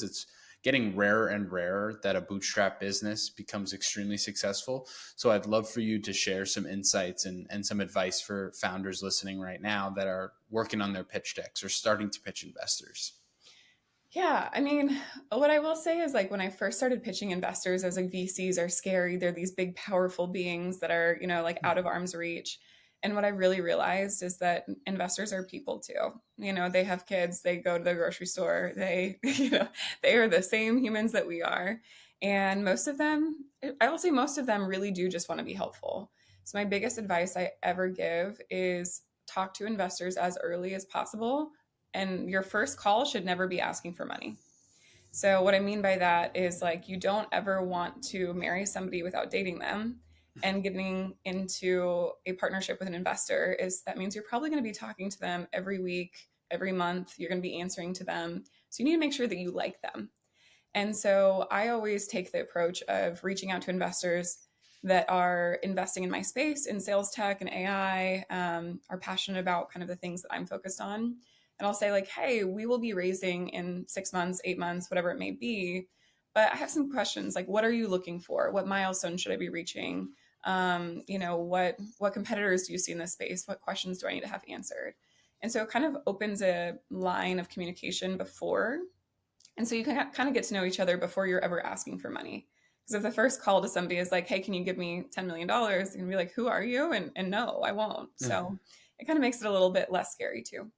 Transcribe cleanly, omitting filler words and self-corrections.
It's getting rarer and rarer that a bootstrap business becomes extremely successful. So I'd love for you to share some insights and some advice for founders listening right now that are working on their pitch decks or starting to pitch investors. Yeah, I mean, what I will say is like when I first started pitching investors, I was like, VCs are scary. They're these big, powerful beings that are, like out of arm's reach. And what I really realized is that investors are people too. They have kids, they go to the grocery store, they, they are the same humans that we are. And most of them, I will say most of them really do just want to be helpful. So my biggest advice I ever give is talk to investors as early as possible, and your first call should never be asking for money. So, what I mean by that is like you don't ever want to marry somebody without dating them. And getting into a partnership with an investor is that means you're probably going to be talking to them every week, every month. You're going to be answering to them. So, you need to make sure that you like them. And so, I always take the approach of reaching out to investors that are investing in my space in sales tech and AI, are passionate about kind of the things that I'm focused on. And I'll say, like, hey, we will be raising in 6 months, 8 months, whatever it may be. But I have some questions like, what are you looking for? What milestone should I be reaching? What competitors do you see in this space? What questions do I need to have answered? And so it kind of opens a line of communication before. And so you can kind of get to know each other before you're ever asking for money. Because if the first call to somebody is like, hey, can you give me $10 million? You can be like, who are you? And no, I won't. So it kind of makes it a little bit less scary too.